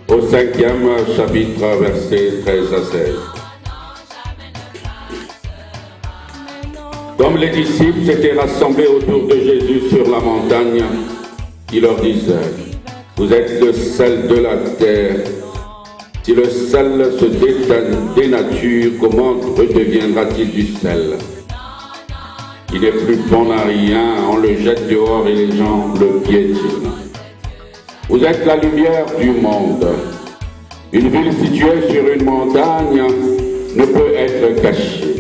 au 5e chapitre, versets 13 à 16. Comme les disciples s'étaient rassemblés autour de Jésus sur la montagne, il leur disait, « Vous êtes le sel de la terre. Si le sel se dénature, comment redeviendra-t-il du sel? Il n'est plus bon à rien, on le jette dehors et les gens le piétinent. Vous êtes la lumière du monde. Une ville située sur une montagne ne peut être cachée.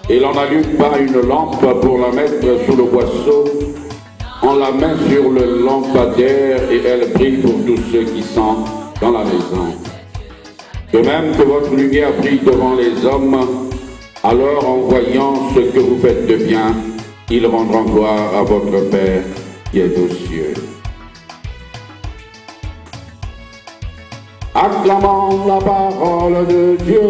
Et l'on n'allume pas une lampe pour la mettre sous le boisseau. On la met sur le lampadaire et elle brille pour tous ceux qui sont dans la maison. De même que votre lumière brille devant les hommes, alors en voyant ce que vous faites de bien, ils rendront gloire à votre Père qui est aux cieux. » Acclamons la parole de Dieu.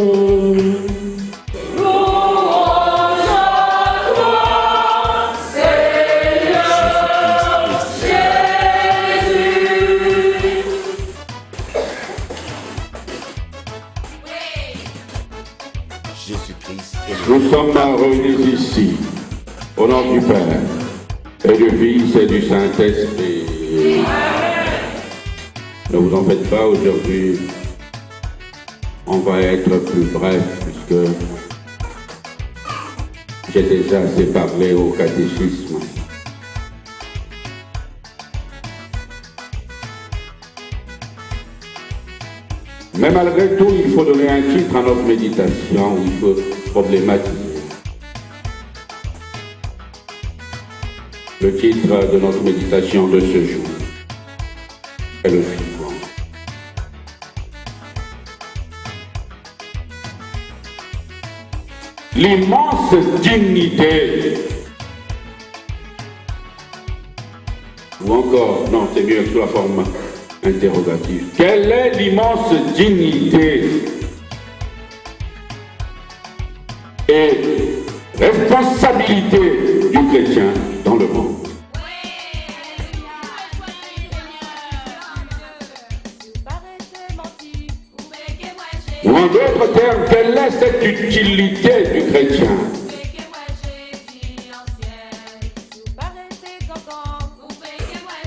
Nous sommes réunis ici, au nom du Père, et du Fils et du Saint-Esprit. Ne vous en faites pas, aujourd'hui, on va être plus bref, puisque j'ai déjà assez parlé au catéchisme. Mais malgré tout, il faut donner un titre à notre méditation, où il faut problématiser. Le titre de notre méditation de ce jour est le suivant. L'immense dignité, ou encore, non, c'est mieux sous la forme interrogative. Quelle est l'immense dignité et responsabilité du chrétien dans le monde? Ou en d'autres termes, quelle est cette utilité du chrétien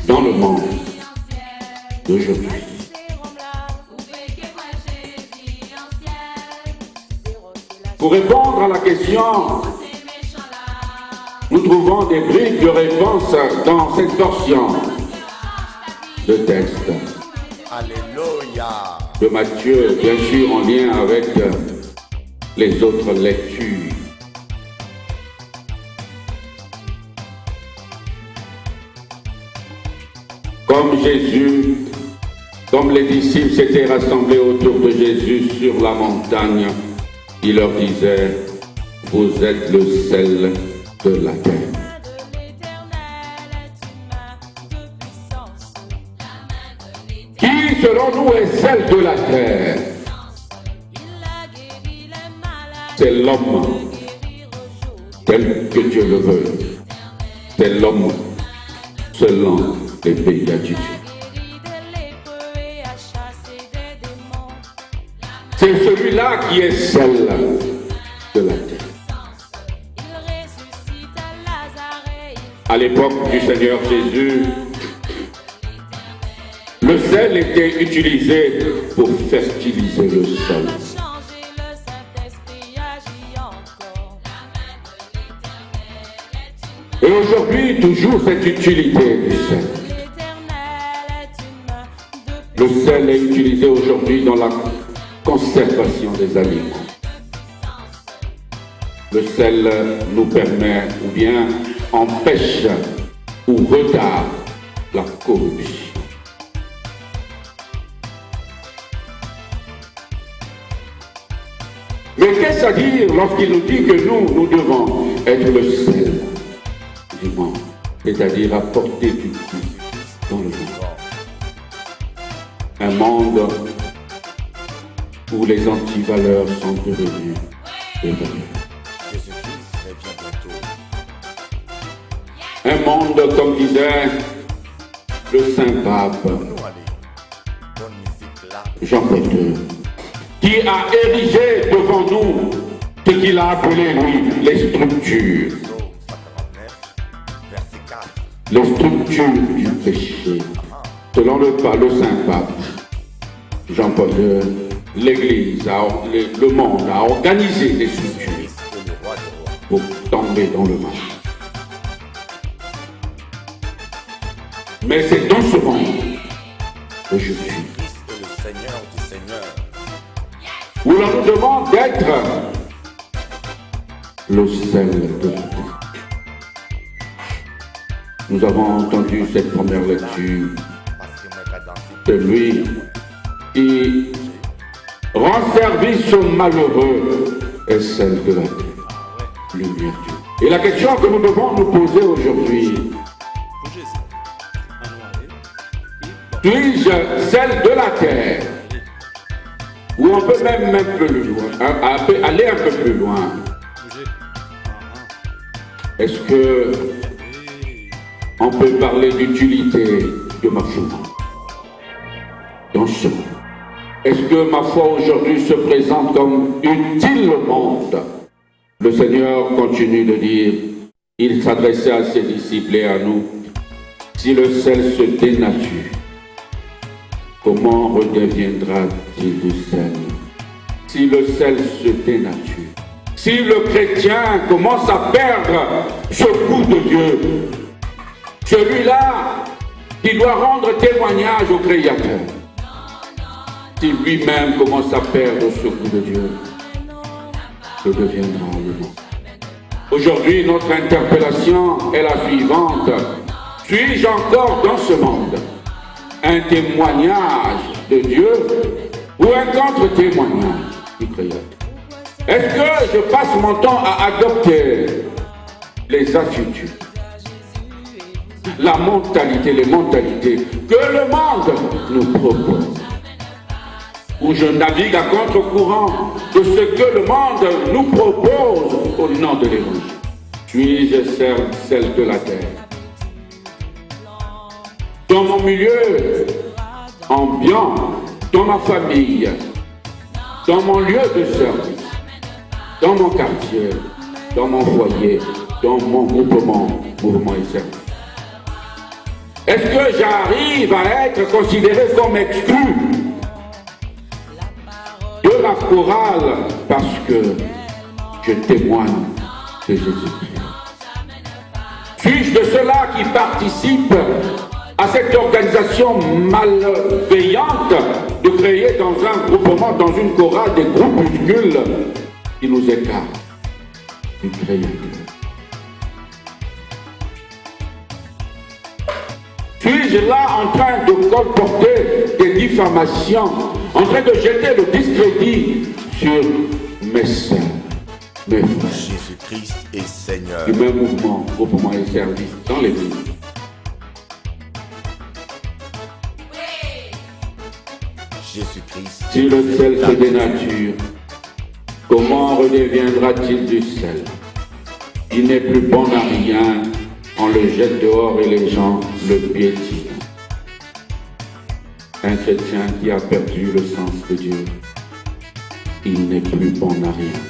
dans le monde d'aujourd'hui? Pour répondre à la question, nous trouvons des briques de réponse dans cette portion de texte. Alléluia. De Matthieu, bien sûr en lien avec les autres lectures. Comme les disciples s'étaient rassemblés autour de Jésus sur la montagne, il leur disait, « Vous êtes le sel de la terre. » Qui, selon nous, est sel de la terre? C'est l'homme, tel que Dieu le veut. C'est l'homme, selon les pays d'Adieu. C'est celui-là qui est sel de la terre. À l'époque du Seigneur Jésus, le sel était utilisé pour fertiliser le sol. Et aujourd'hui, toujours cette utilité du sel. Le sel est utilisé aujourd'hui dans la conservation des aliments. Le sel nous permet ou bien empêche ou retarde la corruption. Mais qu'est-ce à dire lorsqu'il nous dit que nous devons être le sel du monde, c'est-à-dire apporter du goût dans le monde. Un monde où les antivaleurs sont devenues des valeurs. Un monde, comme disait le Saint-Pape, Jean-Paul II, qui a érigé devant nous ce qu'il a appelé, lui, les structures. Les structures du péché. Selon le Saint-Pape, Jean-Paul II, l'Église, le monde a organisé des structures pour tomber dans le mal. Mais c'est dans ce monde que je suis. Où l'on nous demande d'être le sel de la terre. Nous avons entendu cette première lecture de lui qui rend service aux malheureux et celle de la terre. Lumière Dieu. Et la question que nous devons nous poser aujourd'hui, suis-je celle de la terre? Ou on peut même plus loin, aller un peu plus loin. Est-ce que on peut parler d'utilité de ma foi dans ce monde? Est-ce que ma foi aujourd'hui se présente comme utile au monde? Le Seigneur continue de dire, il s'adressait à ses disciples et à nous, si le sel se dénature, comment redeviendra-t-il du sel? Si le sel se dénature, si le chrétien commence à perdre ce goût de Dieu, celui-là qui doit rendre témoignage au Créateur, si lui-même commence à perdre ce goût de Dieu, que deviendra le monde? Aujourd'hui, notre interpellation est la suivante. Suis-je encore dans ce monde un témoignage de Dieu ou un contre-témoignage du Créateur? Est-ce que je passe mon temps à adopter les attitudes, la mentalité, les mentalités que le monde nous propose, ou je navigue à contre-courant de ce que le monde nous propose au nom de l'Évangile? Suis-je celle de la terre? Dans mon milieu ambiant, dans ma famille, dans mon lieu de service, dans mon quartier, dans mon foyer, dans mon mouvement et service. Est-ce que j'arrive à être considéré comme exclu de la chorale parce que je témoigne de Jésus-Christ? Suis-je de ceux-là qui participent à cette organisation malveillante de créer dans un groupement, dans une chorale, des groupuscules qui nous écartent du Créateur? Suis-je là en train de colporter des diffamations, en train de jeter le discrédit sur mes sœurs, mes frères? Jésus-Christ est Seigneur. Du même mouvement, groupement et service dans l'Église. Jésus-Christ. Si le sel se dénature, comment redeviendra-t-il du sel? Il n'est plus bon à rien, on le jette dehors et les gens le piétinent. Un chrétien qui a perdu le sens de Dieu, il n'est plus bon à rien.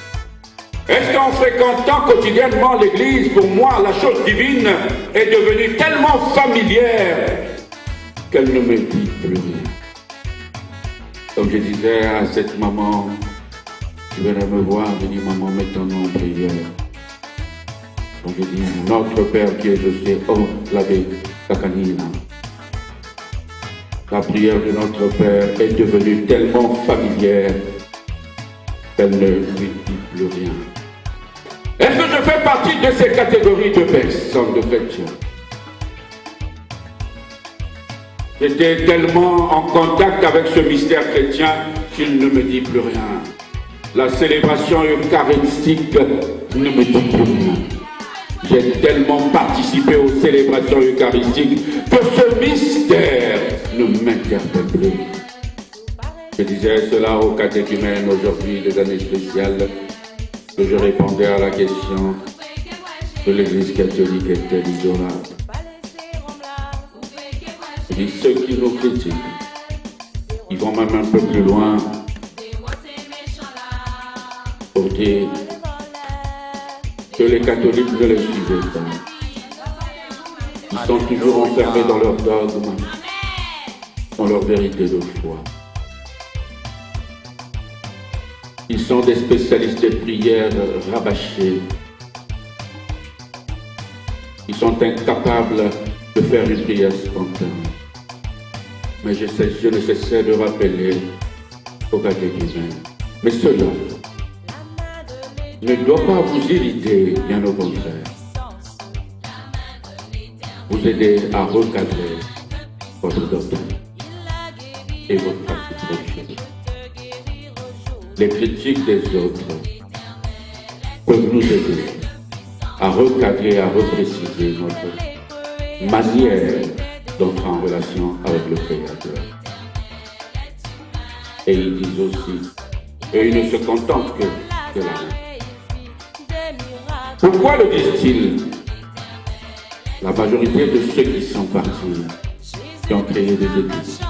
Est-ce qu'en fréquentant quotidiennement l'Église, pour moi, la chose divine est devenue tellement familière qu'elle ne me dit plus rien? Comme je disais à cette maman, qui venait me voir, je dis, maman, mets ton nom en prière. Donc je dis, notre Père qui est aux cieux, oh, l'abbé Takanina. La prière de notre Père est devenue tellement familière qu'elle ne lui dit plus rien. Est-ce que je fais partie de ces catégories de personnes, de chrétiens? J'étais tellement en contact avec ce mystère chrétien qu'il ne me dit plus rien. La célébration eucharistique ne me dit plus rien. J'ai tellement participé aux célébrations eucharistiques que ce mystère ne m'interpelle plus. Je disais cela aux catéchumènes aujourd'hui, des années spéciales, que je répondais à la question de l'Église catholique est-elle idolâtre? Je dis, ceux qui nous critiquent Ils vont même un peu plus loin pour dire que les catholiques ne les suivaient pas. Ils sont toujours enfermés dans leur dogme, dans leur vérité de foi. Ils sont des spécialistes des prières rabâchées. Ils sont incapables de faire une prière spontanée. Mais je ne cessais de rappeler au catéchisme. Mais cela ne doit pas vous irriter, bien au contraire. Vous aider à recadrer votre doctrine et votre pratique religieuse. Les critiques des autres peuvent nous aider à recadrer, à repréciser notre manière d'entrer en relation avec le Créateur. Et ils disent aussi, et ils ne se contentent que de la main. Pourquoi le disent-ils? La majorité de ceux qui sont partis, qui ont créé des églises,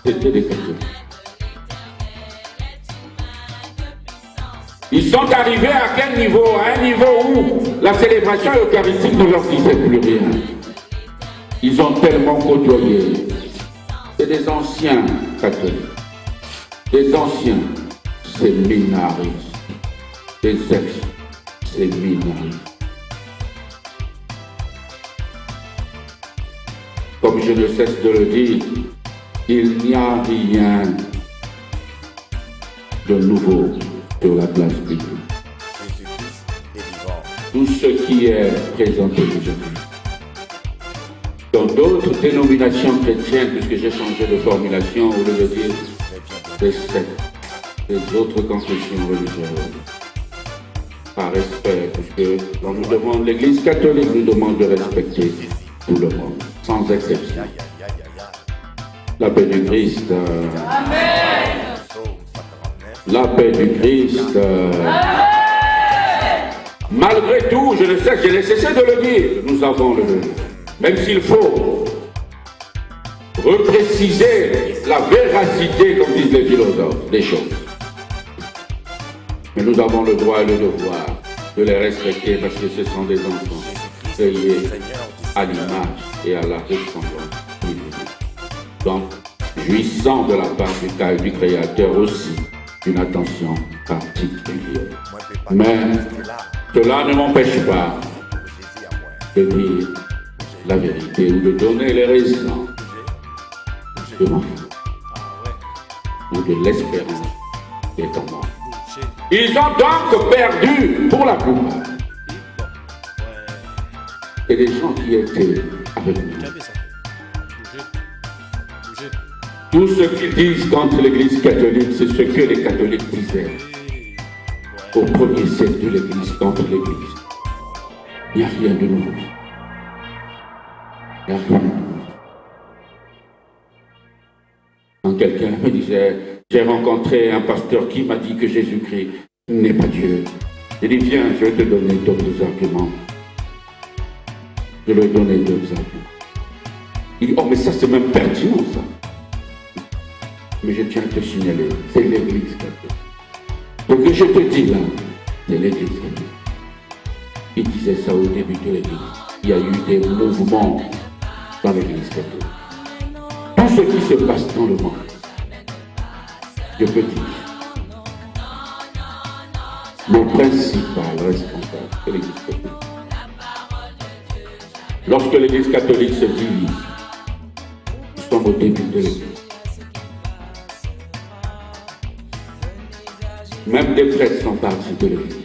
c'était des catholiques. Ils sont arrivés à quel niveau? À un niveau où la célébration eucharistique ne leur disait plus rien. Ils ont tellement côtoyé. C'est des anciens catholiques, des anciens séminaristes, des ex-séminaristes. Comme je ne cesse de le dire, il n'y a rien de nouveau sur la place publique. Tout ce qui est présenté aujourd'hui. Dans d'autres dénominations chrétiennes, puisque j'ai changé de formulation, au lieu de dire des sectes, des autres confessions religieuses, par respect, puisque on nous demande, l'Église catholique nous demande de respecter tout le monde, sans exception. La paix du Christ. Amen. La paix du Christ. Malgré tout, je le sais, j'ai cessé de le dire, nous avons le devoir. Même s'il faut repréciser la véracité, comme disent les philosophes, des choses. Mais nous avons le droit et le devoir de les respecter parce que ce sont des enfants créés à l'image et à la ressemblance divine. Donc, jouissant de la part du Créateur aussi d'une attention particulière. Mais cela ne m'empêche pas de dire la vérité ou de donner les raisons de mon ou de l'espérance qui est en moi. Ils ont donc perdu pour la plupart. Et des gens qui étaient avec nous. Tout ce qu'ils disent contre l'Église catholique, c'est ce que les catholiques disaient au premier siècle de l'Église contre l'Église. Il n'y a rien de nouveau. Il n'y a rien de nouveau. Quand quelqu'un me disait, j'ai rencontré un pasteur qui m'a dit que Jésus-Christ n'est pas Dieu. Il dit, viens, je vais te donner d'autres arguments. Je vais donner d'autres arguments. Il dit, oh, mais ça c'est même pertinent, ça. Mais je tiens à te signaler, c'est l'Église catholique. Donc que je te dis là, c'est l'Église catholique. Il disait ça au début de l'Église. Il y a eu des mouvements dans l'Église catholique. Tout ce qui se passe dans le monde, je peux dire, le principal responsable de l'Église catholique. Lorsque l'Église catholique se divise, nous sommes au début de l'Église. Même des prêtres sont partis de l'Église.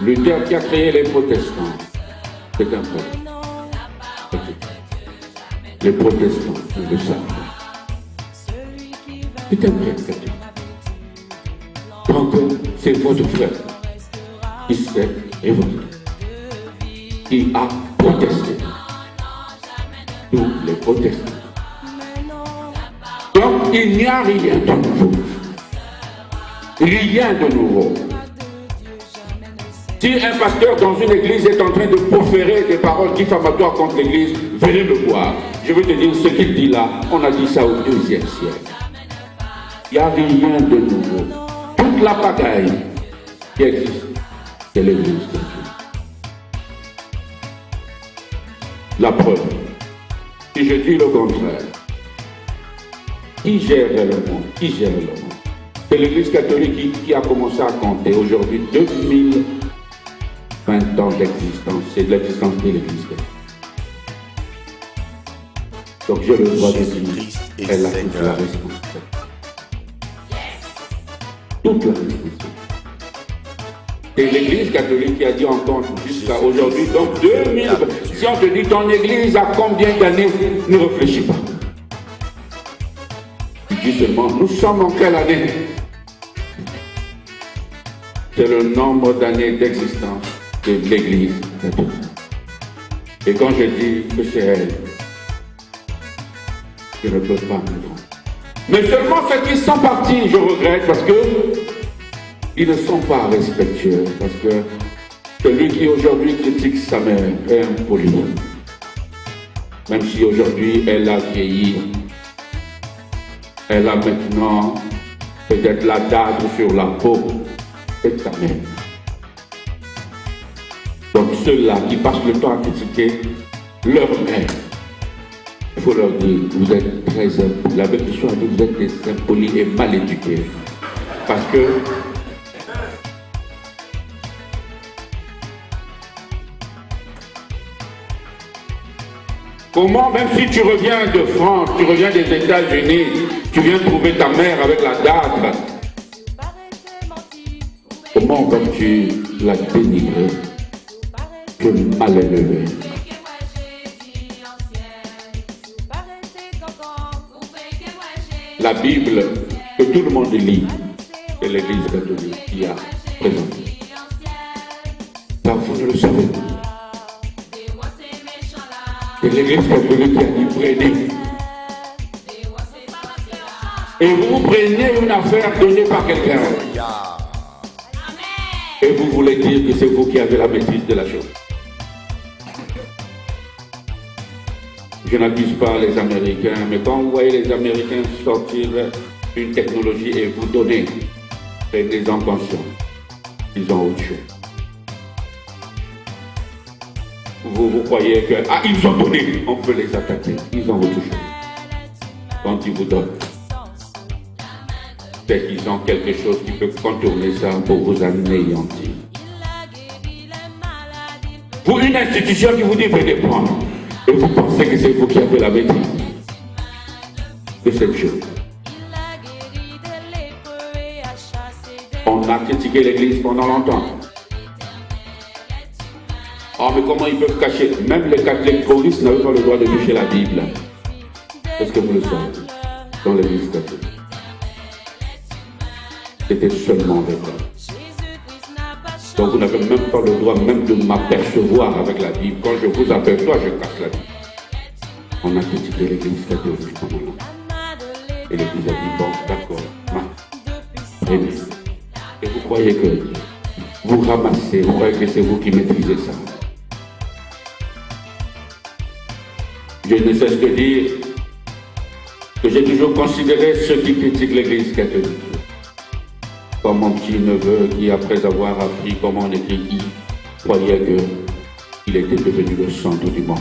Luther qui a créé les protestants, c'est un prêtre. Les protestants, ils le savent. C'est un prêtre catholique. Donc, c'est votre frère qui s'est révolté, qui a protesté. Tous les protestants. Donc, il n'y a rien de nouveau. Rien de nouveau. Si un pasteur dans une église est en train de proférer des paroles diffamatoires contre l'église, venez me voir. Je veux te dire ce qu'il dit là, on a dit ça au IIe siècle. Il n'y a rien de nouveau. Toute la pagaille qui existe, c'est l'église de Dieu. La preuve, si je dis le contraire, qui gère le monde? Qui gère le monde? C'est l'église catholique qui a commencé à compter aujourd'hui 2020 ans d'existence. C'est de l'existence de l'église catholique. Donc j'ai le droit de dire, elle a toute la responsabilité. Toute la responsabilité. C'est l'église catholique qui a dit encore jusqu'à aujourd'hui. Donc 2000, si on te dit ton église a combien d'années, ne réfléchis pas. Tu dis seulement, nous sommes en quelle année? C'est le nombre d'années d'existence de l'église catholique. Et quand je dis que c'est elle, je ne peux pas me tromper. Mais seulement ceux qui sont partis, je regrette parce que ils ne sont pas respectueux. Parce que celui qui aujourd'hui critique sa mère est impoli. Même si aujourd'hui elle a vieilli, elle a maintenant peut-être la date sur la peau, c'est sa mère. Donc ceux-là qui passent le temps à critiquer leur mère, il faut leur dire, vous êtes très impolis. La Bible dit, vous êtes des impolis et mal éduqués. Parce que comment, même si tu reviens de France, tu reviens des États-Unis, tu viens trouver ta mère avec la date, comment vas-tu la dénigrer? Que mal élevé. La Bible que tout le monde lit, c'est l'Église catholique qui a présenté. Car vous ne le savez pas. C'est l'Église catholique qui a dit prenez. Et vous prenez une affaire donnée par quelqu'un. Et vous voulez dire que c'est vous qui avez la maîtrise de la chose. Je n'accuse pas les Américains, mais quand vous voyez les Américains sortir une technologie et vous donner, prenez-en conscience. Ils ont autre chose. Vous croyez que, ils ont donné, on peut les attaquer. Ils ont autre chose. Quand ils vous donnent, c'est qu'ils ont quelque chose qui peut contourner ça pour vous anéantir. Pour une institution qui vous dit venez prendre, et vous pensez que c'est vous qui avez la maîtrise de cette chose. On a critiqué l'église pendant longtemps. Mais comment ils peuvent cacher? Même les catholiques terroristes n'avaient pas le droit de toucher la Bible. Est-ce que vous le savez? Dans l'église catholique. C'était seulement avec eux. Donc vous n'avez même pas le droit même de m'apercevoir avec la Bible. Quand je vous aperçois, je cache la Bible. On a critiqué l'église catholique pendant longtemps. Et l'église a dit, bon, d'accord, prenez. Et vous croyez que vous ramassez, vous croyez que c'est vous qui maîtrisez ça. Je ne cesse de dire que j'ai toujours considéré ceux qui critiquent l'église catholique comme mon petit neveu qui, après avoir appris comment on écrit I, croyait qu'il était devenu le centre du monde.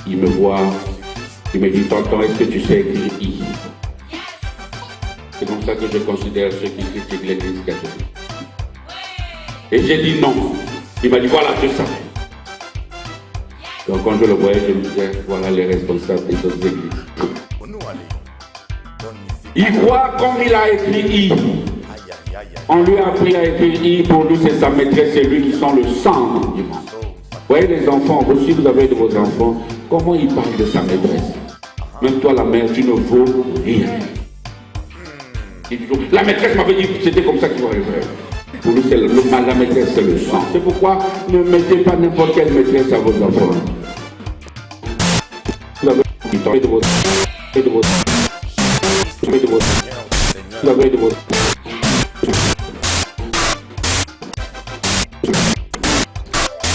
Il me voit, il me dit, tonton, est-ce que tu sais écrire I? C'est comme ça que je considère ceux qui critiquent l'église catholique. Et j'ai dit non. Il m'a dit, voilà, je savais. Donc quand je le voyais, je me disais, voilà les responsables des autres églises. Il croit comme il a écrit I. On lui a appris à écrire I, pour nous c'est sa maîtresse, c'est lui qui sont le centre du monde. Vous voyez les enfants, vous si vous avez de vos enfants, comment ils parlent de sa maîtresse? Même toi la mère, tu ne vaux rien. La maîtresse m'avait dit que c'était comme ça qu'il faut arriver. Pour nous, c'est la maîtresse, c'est le sang. C'est pourquoi ne mettez pas n'importe quelle maîtresse à vos enfants. Vous avez de vos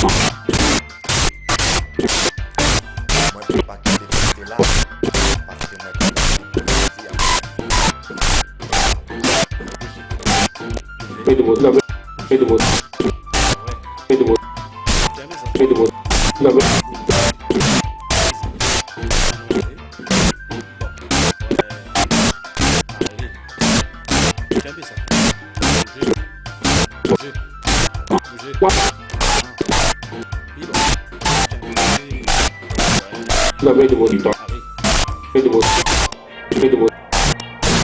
Moi, je ne peux pas quitter rester là. Parce que moi, je suis Fais de votre lave. Fais de votre. Fais de votre. Fais de votre. Lave. Lave de votre temps. Fais de votre. Fais de votre.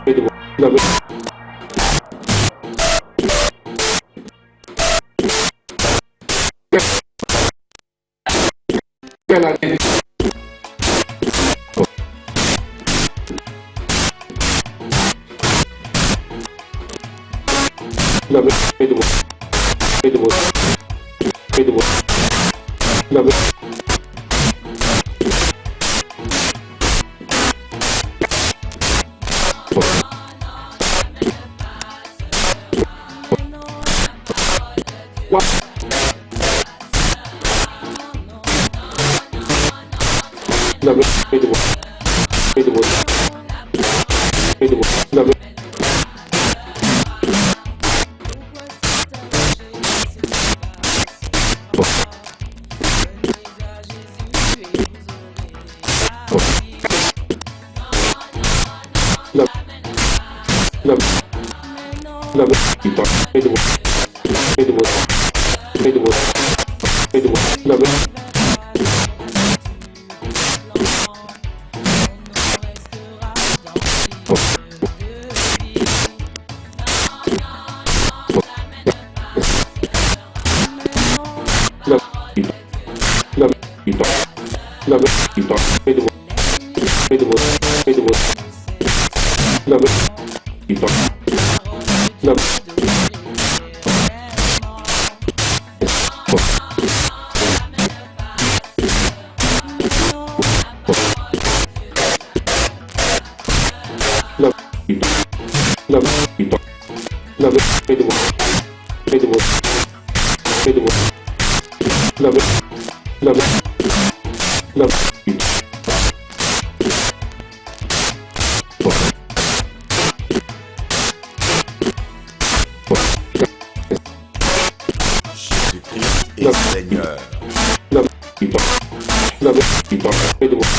Fais de votre. Lave. Quelle année? Lave. Fais de votre. Fais de votre. Fais de votre. Lave. Lave. Fais de votre. Fais de votre. Fais de votre. Lave. Lave. Fais de votre. Fais de votre. Fais de votre. Fais de votre. Lave. Jésus-Christ est Seigneur. Jésus-Christ est le véritable Dieu.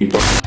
What?